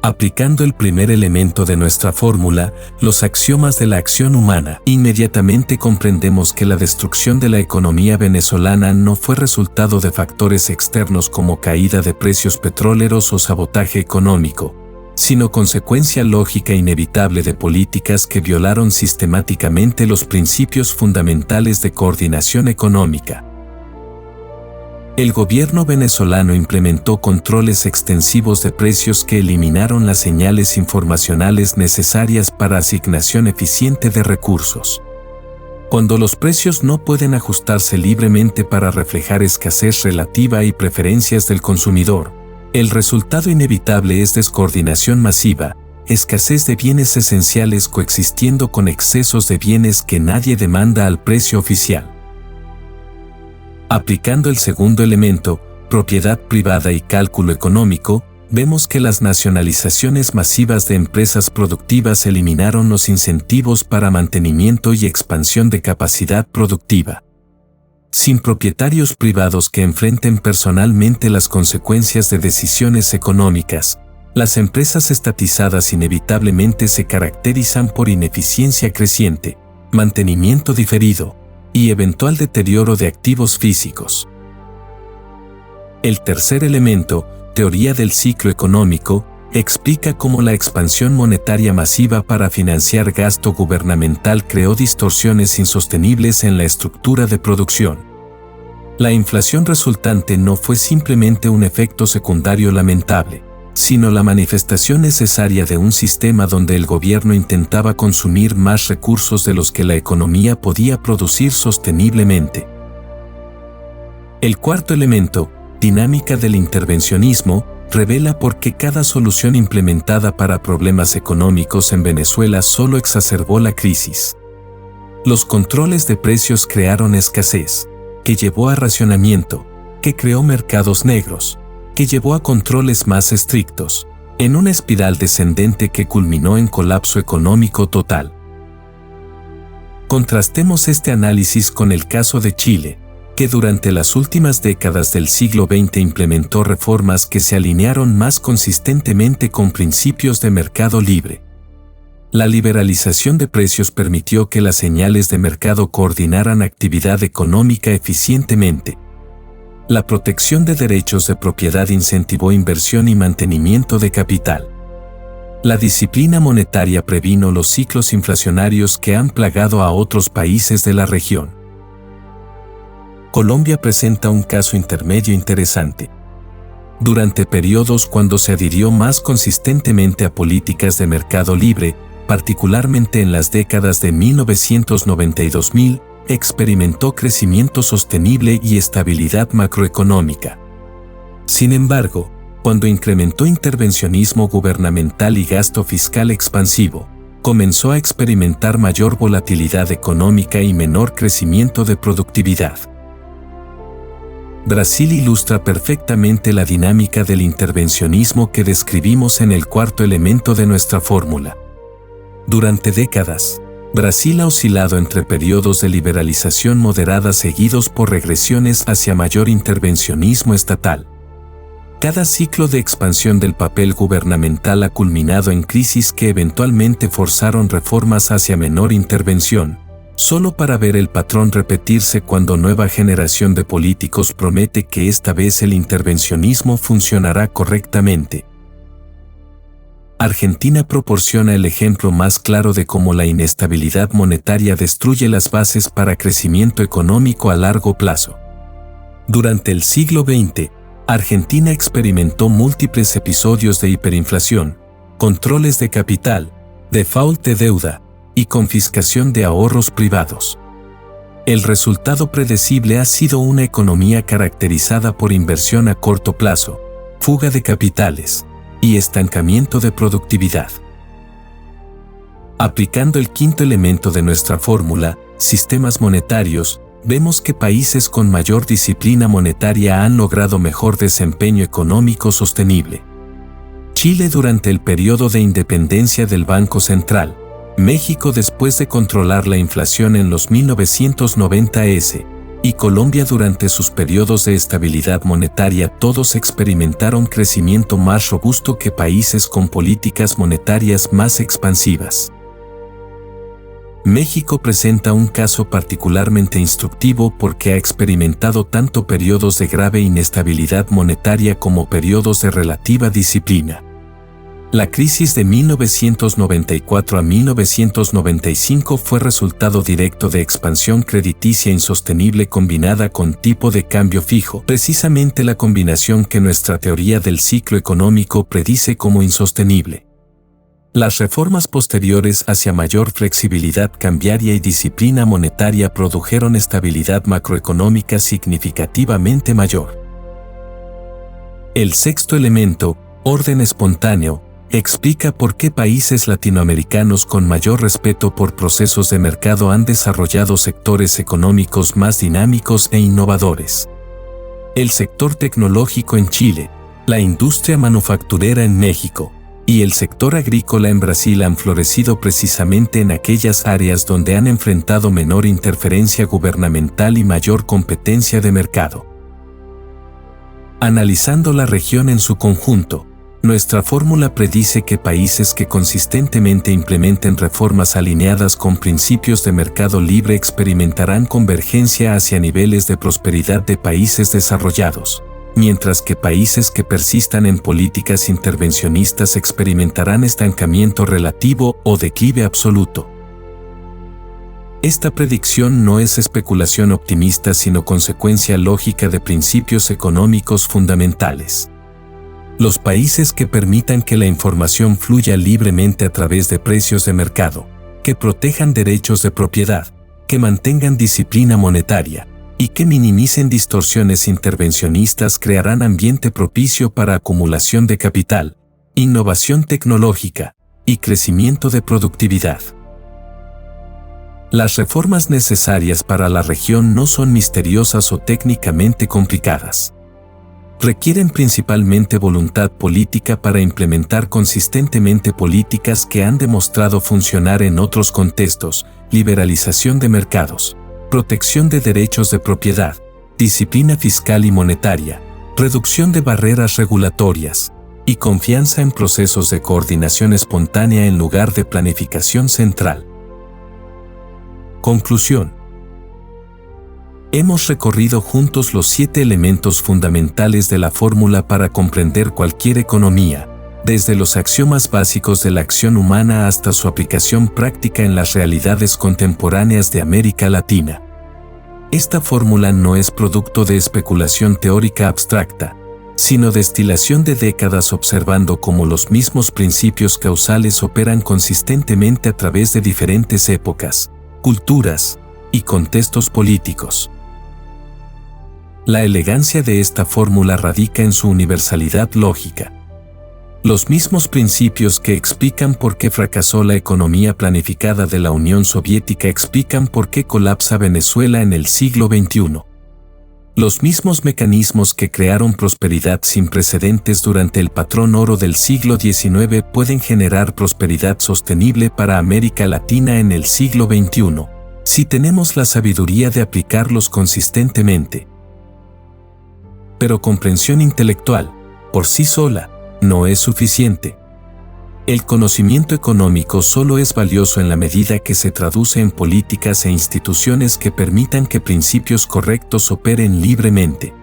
Aplicando el primer elemento de nuestra fórmula, los axiomas de la acción humana, inmediatamente comprendemos que la destrucción de la economía venezolana no fue resultado de factores externos como caída de precios petroleros o sabotaje económico, sino consecuencia lógica inevitable de políticas que violaron sistemáticamente los principios fundamentales de coordinación económica. El gobierno venezolano implementó controles extensivos de precios que eliminaron las señales informacionales necesarias para asignación eficiente de recursos. Cuando los precios no pueden ajustarse libremente para reflejar escasez relativa y preferencias del consumidor, el resultado inevitable es descoordinación masiva, escasez de bienes esenciales coexistiendo con excesos de bienes que nadie demanda al precio oficial. Aplicando el segundo elemento, propiedad privada y cálculo económico, vemos que las nacionalizaciones masivas de empresas productivas eliminaron los incentivos para mantenimiento y expansión de capacidad productiva. Sin propietarios privados que enfrenten personalmente las consecuencias de decisiones económicas, las empresas estatizadas inevitablemente se caracterizan por ineficiencia creciente, mantenimiento diferido y eventual deterioro de activos físicos. El tercer elemento, teoría del ciclo económico, explica cómo la expansión monetaria masiva para financiar gasto gubernamental creó distorsiones insostenibles en la estructura de producción. La inflación resultante no fue simplemente un efecto secundario lamentable, sino la manifestación necesaria de un sistema donde el gobierno intentaba consumir más recursos de los que la economía podía producir sosteniblemente. El cuarto elemento, dinámica del intervencionismo, revela por qué cada solución implementada para problemas económicos en Venezuela solo exacerbó la crisis. Los controles de precios crearon escasez, que llevó a racionamiento, que creó mercados negros, que llevó a controles más estrictos, en una espiral descendente que culminó en colapso económico total. Contrastemos este análisis con el caso de Chile, que durante las últimas décadas del siglo XX implementó reformas que se alinearon más consistentemente con principios de mercado libre. La liberalización de precios permitió que las señales de mercado coordinaran actividad económica eficientemente. La protección de derechos de propiedad incentivó inversión y mantenimiento de capital. La disciplina monetaria previno los ciclos inflacionarios que han plagado a otros países de la región. Colombia presenta un caso intermedio interesante. Durante periodos cuando se adhirió más consistentemente a políticas de mercado libre, particularmente en las décadas de 1990 y 2000, experimentó crecimiento sostenible y estabilidad macroeconómica. Sin embargo, cuando incrementó intervencionismo gubernamental y gasto fiscal expansivo, comenzó a experimentar mayor volatilidad económica y menor crecimiento de productividad. Brasil ilustra perfectamente la dinámica del intervencionismo que describimos en el cuarto elemento de nuestra fórmula. Durante décadas, Brasil ha oscilado entre periodos de liberalización moderada seguidos por regresiones hacia mayor intervencionismo estatal. Cada ciclo de expansión del papel gubernamental ha culminado en crisis que eventualmente forzaron reformas hacia menor intervención, solo para ver el patrón repetirse cuando nueva generación de políticos promete que esta vez el intervencionismo funcionará correctamente. Argentina proporciona el ejemplo más claro de cómo la inestabilidad monetaria destruye las bases para crecimiento económico a largo plazo. Durante el siglo XX, Argentina experimentó múltiples episodios de hiperinflación, controles de capital, default de deuda y confiscación de ahorros privados. El resultado predecible ha sido una economía caracterizada por inversión a corto plazo, fuga de capitales y estancamiento de productividad. Aplicando el quinto elemento de nuestra fórmula, sistemas monetarios, vemos que países con mayor disciplina monetaria han logrado mejor desempeño económico sostenible. Chile durante el periodo de independencia del Banco Central, México después de controlar la inflación en los 1990s, y Colombia durante sus periodos de estabilidad monetaria, todos experimentaron crecimiento más robusto que países con políticas monetarias más expansivas. México presenta un caso particularmente instructivo porque ha experimentado tanto periodos de grave inestabilidad monetaria como periodos de relativa disciplina. La crisis de 1994 a 1995 fue resultado directo de expansión crediticia insostenible combinada con tipo de cambio fijo, precisamente la combinación que nuestra teoría del ciclo económico predice como insostenible. Las reformas posteriores hacia mayor flexibilidad cambiaria y disciplina monetaria produjeron estabilidad macroeconómica significativamente mayor. El sexto elemento, orden espontáneo, explica por qué países latinoamericanos con mayor respeto por procesos de mercado han desarrollado sectores económicos más dinámicos e innovadores. El sector tecnológico en Chile, la industria manufacturera en México y el sector agrícola en Brasil han florecido precisamente en aquellas áreas donde han enfrentado menor interferencia gubernamental y mayor competencia de mercado. Analizando la región en su conjunto, nuestra fórmula predice que países que consistentemente implementen reformas alineadas con principios de mercado libre experimentarán convergencia hacia niveles de prosperidad de países desarrollados, mientras que países que persistan en políticas intervencionistas experimentarán estancamiento relativo o declive absoluto. Esta predicción no es especulación optimista sino consecuencia lógica de principios económicos fundamentales. Los países que permitan que la información fluya libremente a través de precios de mercado, que protejan derechos de propiedad, que mantengan disciplina monetaria y que minimicen distorsiones intervencionistas crearán ambiente propicio para acumulación de capital, innovación tecnológica y crecimiento de productividad. Las reformas necesarias para la región no son misteriosas o técnicamente complicadas. Requieren principalmente voluntad política para implementar consistentemente políticas que han demostrado funcionar en otros contextos, liberalización de mercados, protección de derechos de propiedad, disciplina fiscal y monetaria, reducción de barreras regulatorias, y confianza en procesos de coordinación espontánea en lugar de planificación central. Conclusión. Hemos recorrido juntos los 7 elementos fundamentales de la fórmula para comprender cualquier economía, desde los axiomas básicos de la acción humana hasta su aplicación práctica en las realidades contemporáneas de América Latina. Esta fórmula no es producto de especulación teórica abstracta, sino destilación de décadas observando cómo los mismos principios causales operan consistentemente a través de diferentes épocas, culturas y contextos políticos. La elegancia de esta fórmula radica en su universalidad lógica. Los mismos principios que explican por qué fracasó la economía planificada de la Unión Soviética explican por qué colapsa Venezuela en el siglo XXI. Los mismos mecanismos que crearon prosperidad sin precedentes durante el patrón oro del siglo XIX pueden generar prosperidad sostenible para América Latina en el siglo XXI, si tenemos la sabiduría de aplicarlos consistentemente. Pero comprensión intelectual, por sí sola, no es suficiente. El conocimiento económico solo es valioso en la medida que se traduce en políticas e instituciones que permitan que principios correctos operen libremente.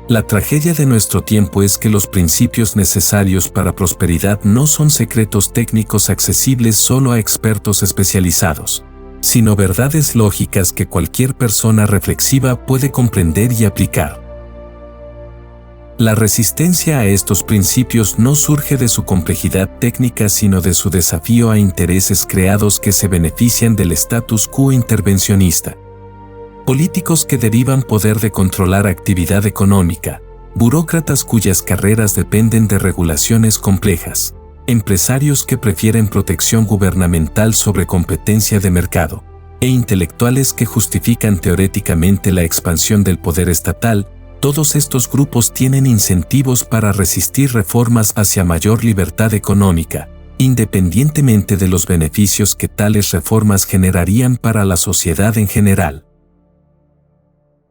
La tragedia de nuestro tiempo es que los principios necesarios para prosperidad no son secretos técnicos accesibles solo a expertos especializados, sino verdades lógicas que cualquier persona reflexiva puede comprender y aplicar. La resistencia a estos principios no surge de su complejidad técnica sino de su desafío a intereses creados que se benefician del status quo intervencionista. Políticos que derivan poder de controlar actividad económica, burócratas cuyas carreras dependen de regulaciones complejas, empresarios que prefieren protección gubernamental sobre competencia de mercado, e intelectuales que justifican teóricamente la expansión del poder estatal. Todos estos grupos tienen incentivos para resistir reformas hacia mayor libertad económica, independientemente de los beneficios que tales reformas generarían para la sociedad en general.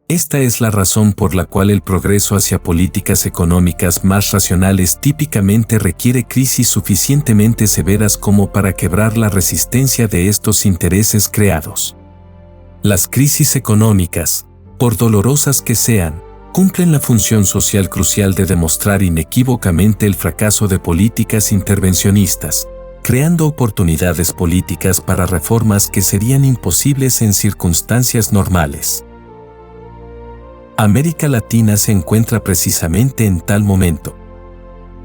Esta es la razón por la cual el progreso hacia políticas económicas más racionales típicamente requiere crisis suficientemente severas como para quebrar la resistencia de estos intereses creados. Las crisis económicas, por dolorosas que sean, cumplen la función social crucial de demostrar inequívocamente el fracaso de políticas intervencionistas, creando oportunidades políticas para reformas que serían imposibles en circunstancias normales. América Latina se encuentra precisamente en tal momento.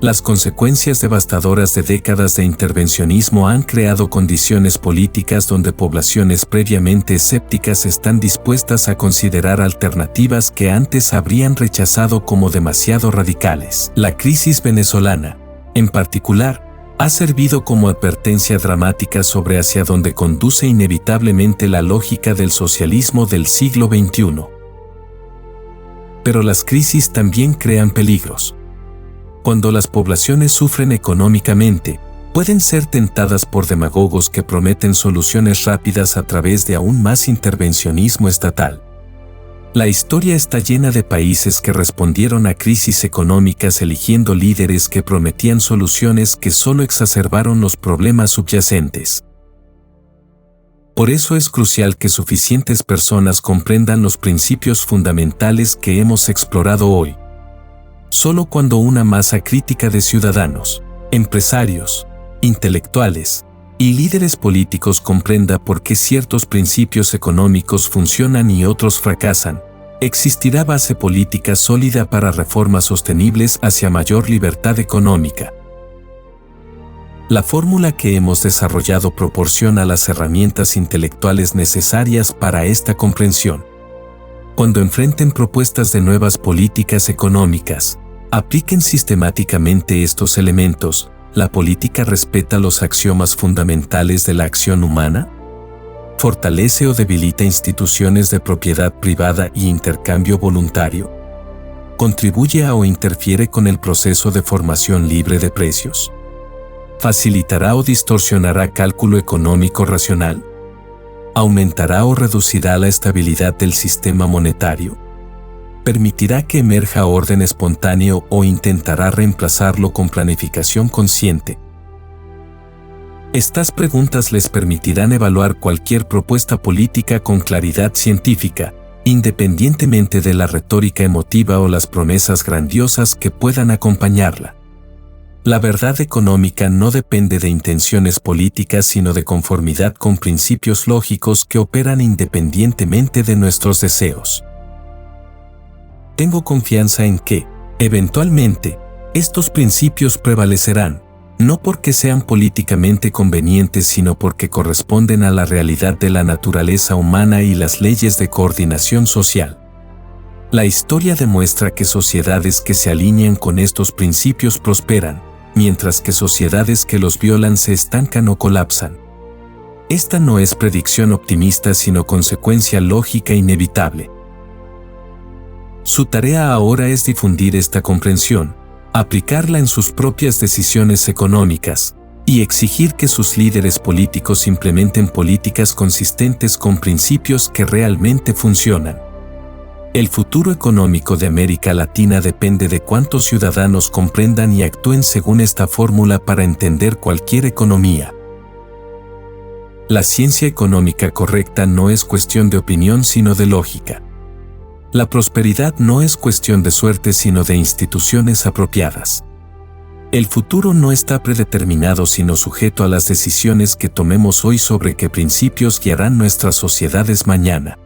Las consecuencias devastadoras de décadas de intervencionismo han creado condiciones políticas donde poblaciones previamente escépticas están dispuestas a considerar alternativas que antes habrían rechazado como demasiado radicales. La crisis venezolana, en particular, ha servido como advertencia dramática sobre hacia dónde conduce inevitablemente la lógica del socialismo del siglo XXI. Pero las crisis también crean peligros. Cuando las poblaciones sufren económicamente, pueden ser tentadas por demagogos que prometen soluciones rápidas a través de aún más intervencionismo estatal. La historia está llena de países que respondieron a crisis económicas eligiendo líderes que prometían soluciones que solo exacerbaron los problemas subyacentes. Por eso es crucial que suficientes personas comprendan los principios fundamentales que hemos explorado hoy. Solo cuando una masa crítica de ciudadanos, empresarios, intelectuales y líderes políticos comprenda por qué ciertos principios económicos funcionan y otros fracasan, existirá base política sólida para reformas sostenibles hacia mayor libertad económica. La fórmula que hemos desarrollado proporciona las herramientas intelectuales necesarias para esta comprensión. Cuando enfrenten propuestas de nuevas políticas económicas, apliquen sistemáticamente estos elementos. ¿La política respeta los axiomas fundamentales de la acción humana? ¿Fortalece o debilita instituciones de propiedad privada y intercambio voluntario? ¿Contribuye a o interfiere con el proceso de formación libre de precios? ¿Facilitará o distorsionará cálculo económico racional? ¿Aumentará o reducirá la estabilidad del sistema monetario? ¿Permitirá que emerja orden espontáneo o intentará reemplazarlo con planificación consciente? Estas preguntas les permitirán evaluar cualquier propuesta política con claridad científica, independientemente de la retórica emotiva o las promesas grandiosas que puedan acompañarla. La verdad económica no depende de intenciones políticas sino de conformidad con principios lógicos que operan independientemente de nuestros deseos. Tengo confianza en que, eventualmente, estos principios prevalecerán, no porque sean políticamente convenientes sino porque corresponden a la realidad de la naturaleza humana y las leyes de coordinación social. La historia demuestra que sociedades que se alinean con estos principios prosperan, mientras que sociedades que los violan se estancan o colapsan. Esta no es predicción optimista sino consecuencia lógica inevitable. Su tarea ahora es difundir esta comprensión, aplicarla en sus propias decisiones económicas, y exigir que sus líderes políticos implementen políticas consistentes con principios que realmente funcionan. El futuro económico de América Latina depende de cuántos ciudadanos comprendan y actúen según esta fórmula para entender cualquier economía. La ciencia económica correcta no es cuestión de opinión sino de lógica. La prosperidad no es cuestión de suerte sino de instituciones apropiadas. El futuro no está predeterminado sino sujeto a las decisiones que tomemos hoy sobre qué principios guiarán nuestras sociedades mañana.